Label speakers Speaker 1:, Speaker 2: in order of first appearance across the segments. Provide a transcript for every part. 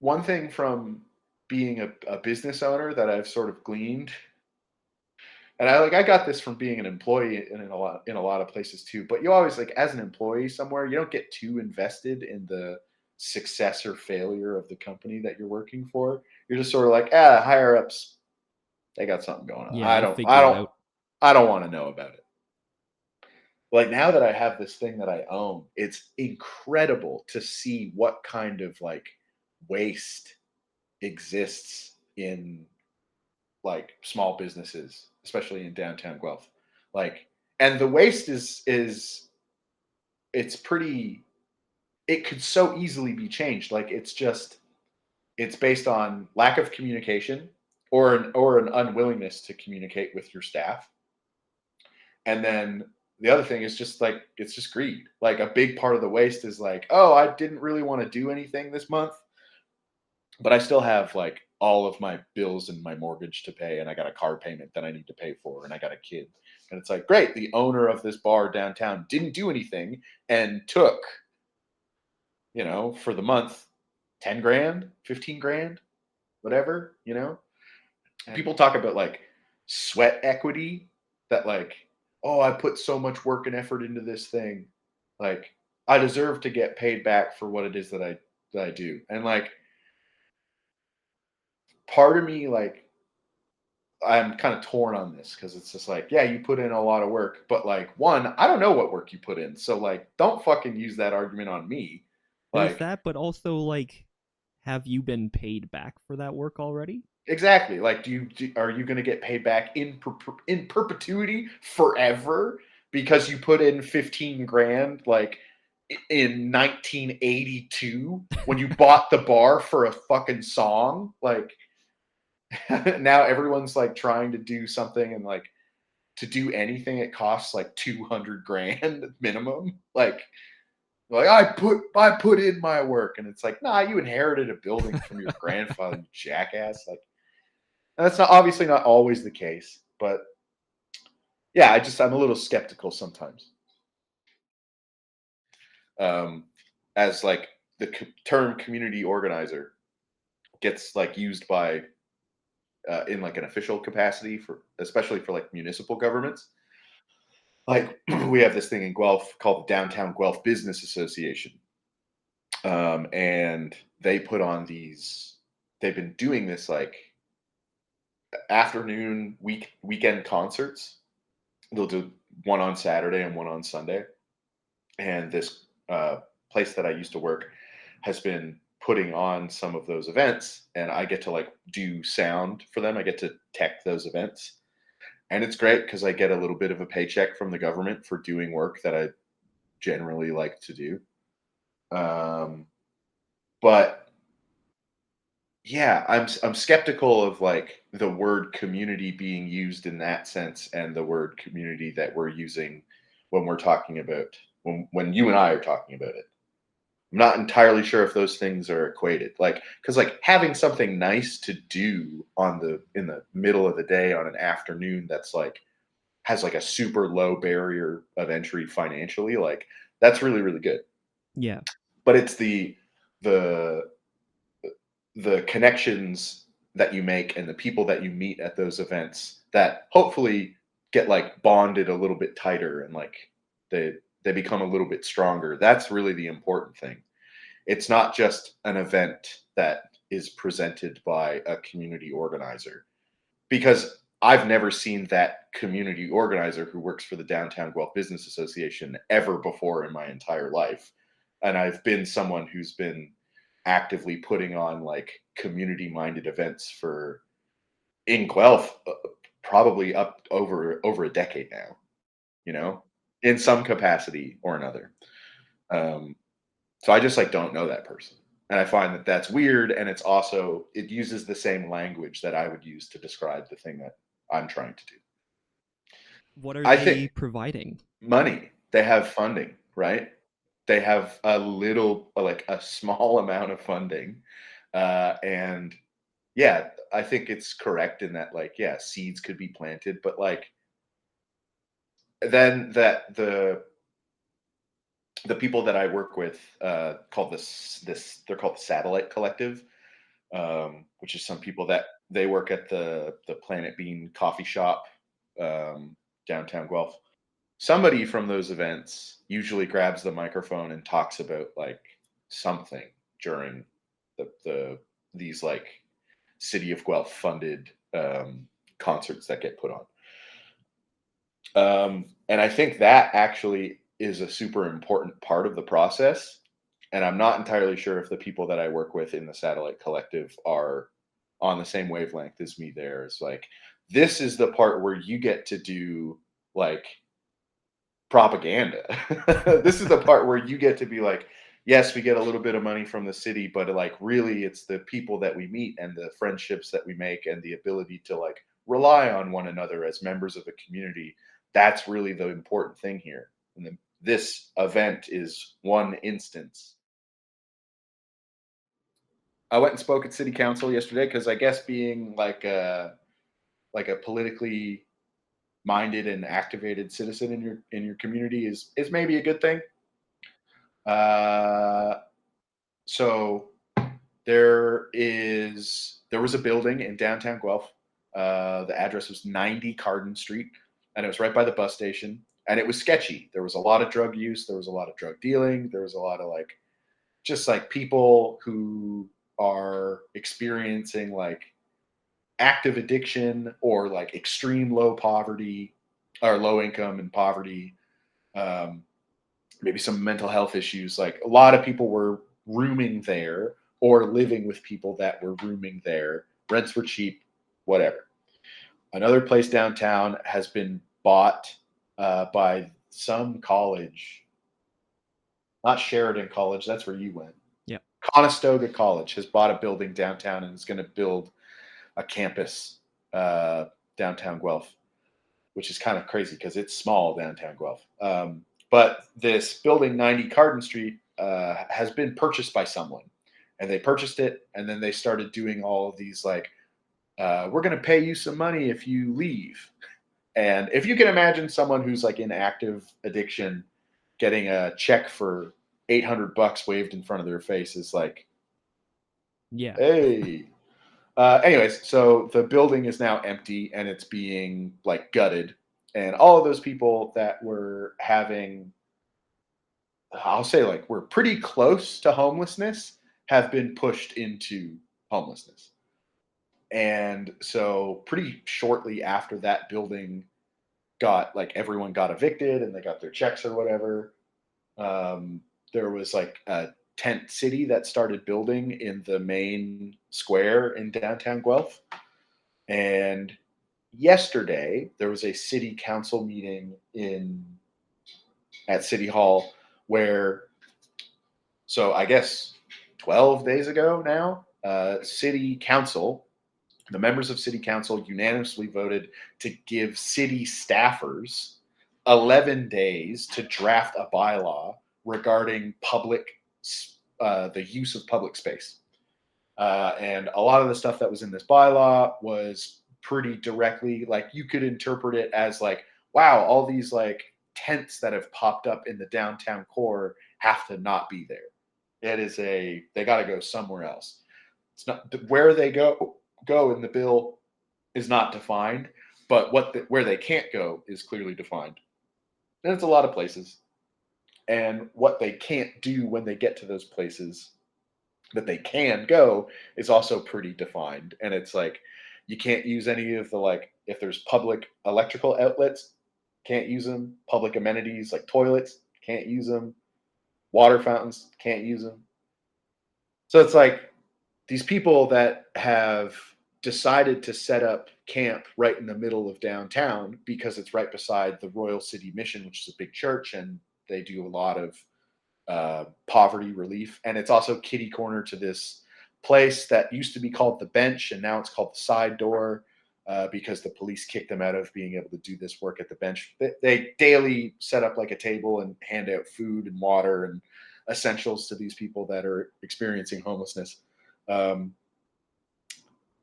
Speaker 1: one thing from being a business owner that I've sort of gleaned, and I got this from being an employee in a lot of places too. But you always like as an employee somewhere, you don't get too invested in the success or failure of the company that you're working for. You're just sort of like, higher ups, they got something going on.
Speaker 2: Yeah,
Speaker 1: I
Speaker 2: they'll
Speaker 1: don't, I
Speaker 2: figure it
Speaker 1: don't,
Speaker 2: out.
Speaker 1: I don't want to know about it. Like now that I have this thing that I own, it's incredible to see what kind of like waste exists in like small businesses, especially in downtown Guelph. Like, and the waste is it's pretty. It could so easily be changed. Like, it's based on lack of communication or an unwillingness to communicate with your staff, and then the other thing is just like it's just greed. Like a big part of the waste is like, oh, I didn't really want to do anything this month, but I still have like all of my bills and my mortgage to pay, and I got a car payment that I need to pay for, and I got a kid. And it's like, great, the owner of this bar downtown didn't do anything and took, for the month, 10 grand, 15 grand, whatever.
Speaker 2: And
Speaker 1: People talk about like sweat equity, that like, oh, I put so much work and effort into this thing. Like, I deserve to get paid back for what it is that I do. And like, part of me, like, I'm kind of torn on this because it's just like, yeah, you put in a lot of work, but like, one, I don't know what work you put in. So like, don't fucking use that argument on me.
Speaker 2: there's
Speaker 1: Like,
Speaker 2: that, but also like, have you been paid back for that work already?
Speaker 1: exactly. Like, are you going to get paid back in perpetuity forever because you put in 15 grand like in 1982 when you bought the bar for a fucking song? Like, now everyone's like trying to do something, and like to do anything it costs like 200 grand minimum. Like I put in my work, and it's like, nah, you inherited a building from your grandfather, you jackass. Like, and that's not obviously not always the case, but yeah, I'm a little skeptical sometimes. Um, as like the term community organizer gets like used by in like an official capacity for especially for like municipal governments. Like we have this thing in Guelph called the Downtown Guelph Business Association, and they put on these. They've been doing this like afternoon weekend concerts. They'll do one on Saturday and one on Sunday. And this place that I used to work has been putting on some of those events, and I get to like do sound for them. I get to tech those events, and it's great because I get a little bit of a paycheck from the government for doing work that I generally like to do. Um, but yeah, I'm skeptical of like the word community being used in that sense, and the word community that we're using when we're talking about when you and I are talking about it. I'm not entirely sure if those things are equated. Like, because like having something nice to do in the middle of the day on an afternoon that's like has like a super low barrier of entry financially, like that's really really good.
Speaker 2: Yeah.
Speaker 1: But it's the the connections that you make and the people that you meet at those events that hopefully get like bonded a little bit tighter, and like they they become a little bit stronger. That's really the important thing. It's not just an event that is presented by a community organizer, because I've never seen that community organizer who works for the Downtown Guelph Business Association ever before in my entire life. And I've been someone who's been actively putting on like community minded events for in Guelph probably up over a decade now, you know, in some capacity or another. Um, so I just like don't know that person. And I find that that's weird, and it uses the same language that I would use to describe the thing that I'm trying to do.
Speaker 2: What are
Speaker 1: I think
Speaker 2: they providing?
Speaker 1: money, they have funding, right? They have a little like a small amount of funding. And yeah, I think it's correct in that like yeah, seeds could be planted, but like then that the people that I work with called this they're called the Satellite Collective. which is some people that they work at the Planet Bean coffee shop, downtown Guelph. Somebody from those events usually grabs the microphone and talks about like something during the these like City of Guelph funded concerts that get put on. And I think that actually is a super important part of the process. And I'm not entirely sure if the people that I work with in the Satellite Collective are on the same wavelength as me there. It's like, this is the part where you get to do like propaganda. This is the part where you get to be like, yes, we get a little bit of money from the city, but like really it's the people that we meet and the friendships that we make and the ability to like rely on one another as members of a community. That's really the important thing here. And this event is one instance. I went and spoke at city council yesterday because I guess being like a politically minded and activated citizen in your community is maybe a good thing. Uh, so there was a building in downtown Guelph. The address was 90 Carden Street, and it was right by the bus station. And it was sketchy. There was a lot of drug use. There was a lot of drug dealing. There was a lot of like just like people who are experiencing like active addiction or like extreme low poverty or low income and poverty, um, maybe some mental health issues. Like a lot of people were rooming there or living with people that were rooming there. Rents were cheap, whatever. Another place downtown has been bought by some college, not Sheridan College. That's where you went.
Speaker 2: Yeah.
Speaker 1: Conestoga College has bought a building downtown and is going to build a campus downtown Guelph, which is kind of crazy because it's small downtown Guelph. But this building, 90 Carden Street, has been purchased by someone, and they purchased it, and then they started doing all of these like, we're going to pay you some money if you leave. And if you can imagine someone who's like in active addiction getting a check for $800 waved in front of their face is like,
Speaker 2: Yeah.
Speaker 1: hey. Anyways, so the building is now empty and it's being like gutted, and all of those people that were having, I'll say like we're pretty close to homelessness, have been pushed into homelessness. And so pretty shortly after that building got like everyone got evicted and they got their checks or whatever, um, there was like a tent city that started building in the main square in downtown Guelph. And yesterday there was a city council meeting in at City Hall where, so I guess 12 days ago now, city council, the members of city council unanimously voted to give city staffers 11 days to draft a bylaw regarding the use of public space. And a lot of the stuff that was in this bylaw was pretty directly like you could interpret it as like, wow, all these like tents that have popped up in the downtown core have to not be there. They got to go somewhere else. It's not where they go in the bill is not defined, but where they can't go is clearly defined. And it's a lot of places. And what they can't do when they get to those places that they can go is also pretty defined. And it's like you can't use any of the like if there's public electrical outlets, can't use them. Public amenities like toilets, can't use them. Water fountains, can't use them. So it's like these people that have decided to set up camp right in the middle of downtown because it's right beside the Royal City Mission, which is a big church, and they do a lot of poverty relief. And it's also kitty corner to this place that used to be called the Bench, and now it's called the Side Door because the police kicked them out of being able to do this work at the Bench. They daily set up like a table and hand out food and water and essentials to these people that are experiencing homelessness.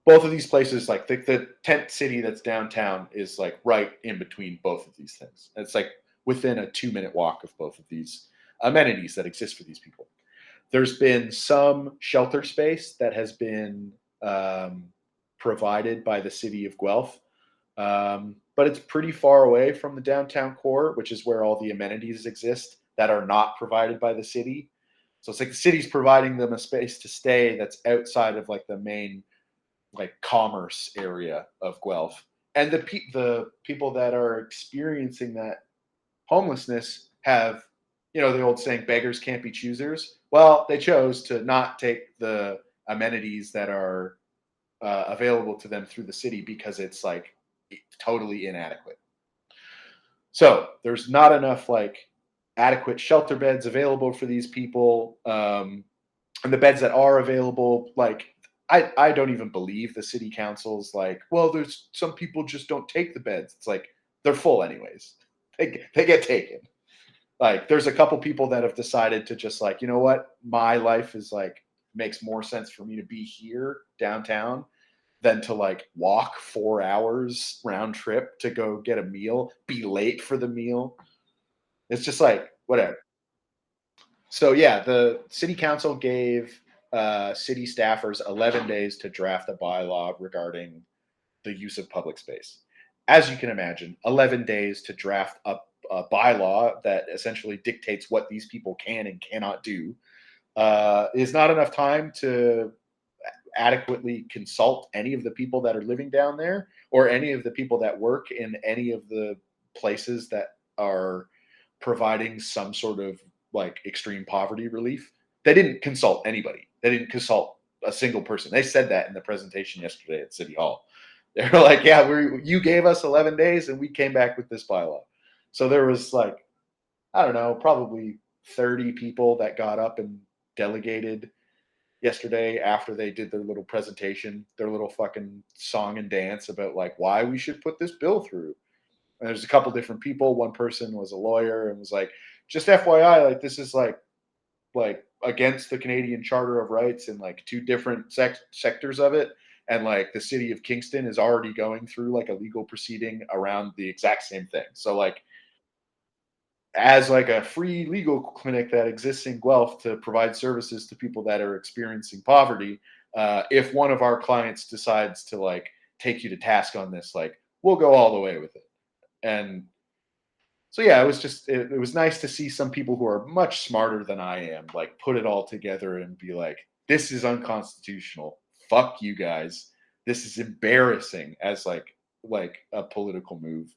Speaker 1: Both of these places, like the tent city that's downtown, is like right in between both of these things. It's like within a 2-minute walk of both of these amenities that exist for these people. There's been some shelter space that has been um, provided by the city of Guelph. But it's pretty far away from the downtown core, which is where all the amenities exist that are not provided by the city. So it's like the city's providing them a space to stay that's outside of like the main like commerce area of Guelph. And the people that are experiencing that homelessness have, the old saying, beggars can't be choosers. Well, they chose to not take the amenities that are available to them through the city because it's like totally inadequate. So there's not enough like adequate shelter beds available for these people. And the beds that are available, like I don't even believe the city council's like, well, there's some people just don't take the beds. It's like they're full anyways. They get taken. Like there's a couple people that have decided to just like, you know what, my life is like makes more sense for me to be here downtown than to like walk 4 hours round trip to go get a meal, be late for the meal. It's just like whatever. So yeah, the city council gave city staffers 11 days to draft a bylaw regarding the use of public space. As you can imagine, 11 days to draft up a bylaw that essentially dictates what these people can and cannot do is not enough time to adequately consult any of the people that are living down there or any of the people that work in any of the places that are providing some sort of like extreme poverty relief. They didn't consult anybody. They didn't consult a single person. They said that in the presentation yesterday at City Hall. They were like, "Yeah, you gave us 11 days, and we came back with this bylaw." So there was like, I don't know, probably 30 people that got up and delegated yesterday after they did their little presentation, their little fucking song and dance about like why we should put this bill through. And there's a couple different people. One person was a lawyer and was like, just FYI, like this is like against the Canadian Charter of Rights in like two different sectors of it. And like the city of Kingston is already going through like a legal proceeding around the exact same thing. So like as like a free legal clinic that exists in Guelph to provide services to people that are experiencing poverty, if one of our clients decides to like take you to task on this, like we'll go all the way with it. And so yeah, it was just it was nice to see some people who are much smarter than I am like put it all together and be like, this is unconstitutional. Fuck you guys. This is embarrassing as like a political move.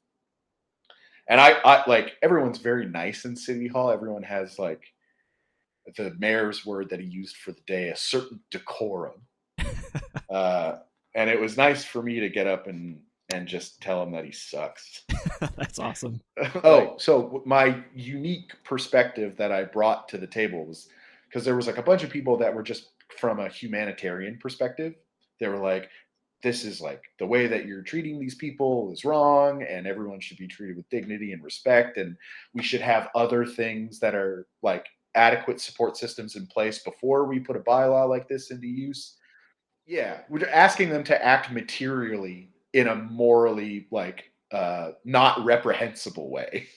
Speaker 1: And I like everyone's very nice in City Hall. Everyone has like the mayor's word that he used for the day, a certain decorum. Uh, and it was nice for me to get up and just tell him that he sucks.
Speaker 2: That's awesome.
Speaker 1: Oh, so my unique perspective that I brought to the table was because there was like a bunch of people that were just from a humanitarian perspective. They were like, this is like the way that you're treating these people is wrong, and everyone should be treated with dignity and respect. And we should have other things that are like adequate support systems in place before we put a bylaw like this into use. Yeah, we're asking them to act materially in a morally like not reprehensible way.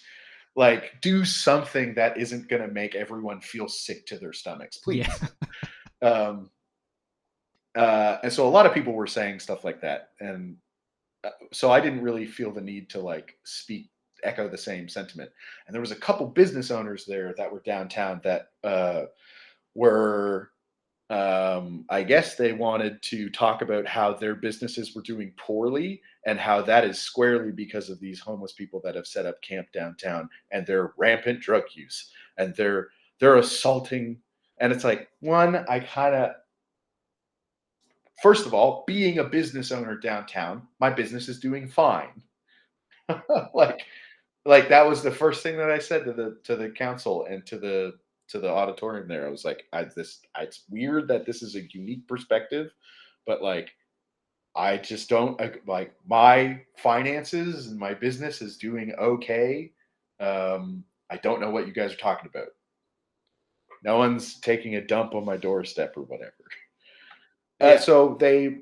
Speaker 1: Like do something that isn't going to make everyone feel sick to their stomachs, please.
Speaker 2: Yeah.
Speaker 1: Um, and so a lot of people were saying stuff like that, and so I didn't really feel the need to like echo the same sentiment. And there was a couple business owners there that were downtown that were I guess they wanted to talk about how their businesses were doing poorly and how that is squarely because of these homeless people that have set up camp downtown and their rampant drug use and they're assaulting. And it's like, one, I kind of, first of all, being a business owner downtown, my business is doing fine. like like that was the first thing that I said to the council and to the auditorium there. I was like, it's weird that this is a unique perspective, but like I just don't like my finances and my business is doing okay. I don't know what you guys are talking about. No one's taking a dump on my doorstep or whatever.
Speaker 2: Yeah.
Speaker 1: So they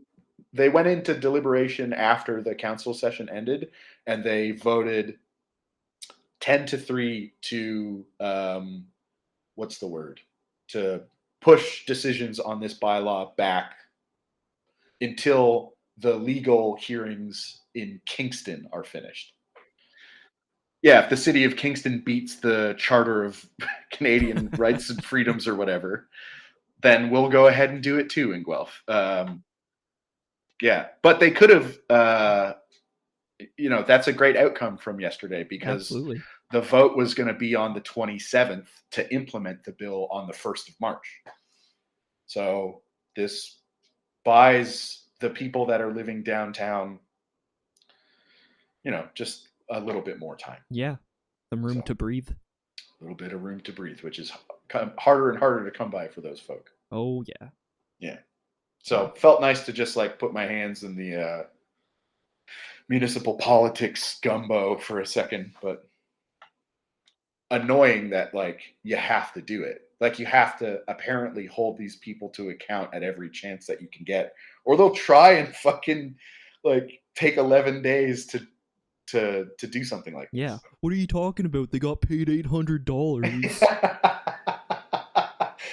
Speaker 1: went into deliberation after the council session ended, and they voted 10-3 to what's the word, to push decisions on this bylaw back until the legal hearings in Kingston are finished. Yeah, if the city of Kingston beats the Charter of Canadian Rights and Freedoms or whatever, then we'll go ahead and do it too in Guelph. Yeah, but they could have. That's a great outcome from yesterday because
Speaker 2: Absolutely.
Speaker 1: the vote was going to be on the 27th to implement the bill on the 1st of March. So this buys the people that are living downtown, just a little bit more time.
Speaker 2: Yeah. Some room to breathe.
Speaker 1: A little bit of room to breathe, which is harder and harder to come by for those folk.
Speaker 2: Oh, yeah.
Speaker 1: Yeah. So felt nice to just like put my hands in the municipal politics gumbo for a second, but annoying that like you have to do it. Like you have to apparently hold these people to account at every chance that you can get, or they'll try and fucking like take 11 days to do something like this.
Speaker 2: Yeah. What are you talking about? They got paid $800.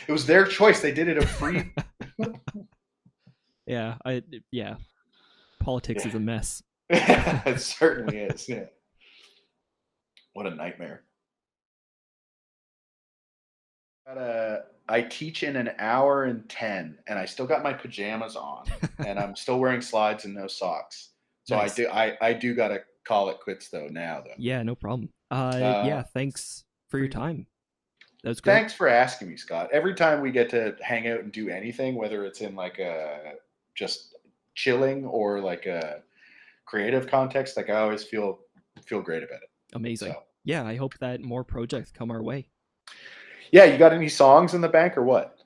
Speaker 1: It was their choice. They did it a free.
Speaker 2: Yeah. Politics is a mess.
Speaker 1: It certainly is. Yeah. What a nightmare. I teach in an hour and 10, and I still got my pajamas on, and I'm still wearing slides and no socks. So
Speaker 2: Nice.
Speaker 1: I do gotta call it quits though.
Speaker 2: Yeah, no problem. Yeah, thanks for your time. That was great.
Speaker 1: Thanks for asking me, Scott. Every time we get to hang out and do anything, whether it's in like a just chilling or like a creative context, like I always feel great about it.
Speaker 2: Amazing. So. Yeah, I hope that more projects come our way.
Speaker 1: Yeah, you got any songs in the bank or what?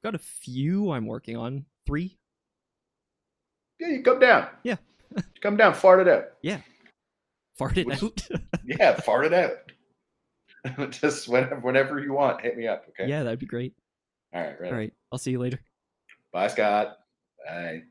Speaker 2: Got a few I'm working on. 3.
Speaker 1: Yeah, you come down.
Speaker 2: Yeah.
Speaker 1: Come down, fart it out.
Speaker 2: Yeah. Fart it out?
Speaker 1: Yeah, fart it out. Just whenever you want, hit me up, okay?
Speaker 2: Yeah, that'd be great.
Speaker 1: All right, right.
Speaker 2: All right, I'll see you later.
Speaker 1: Bye, Scott. Bye.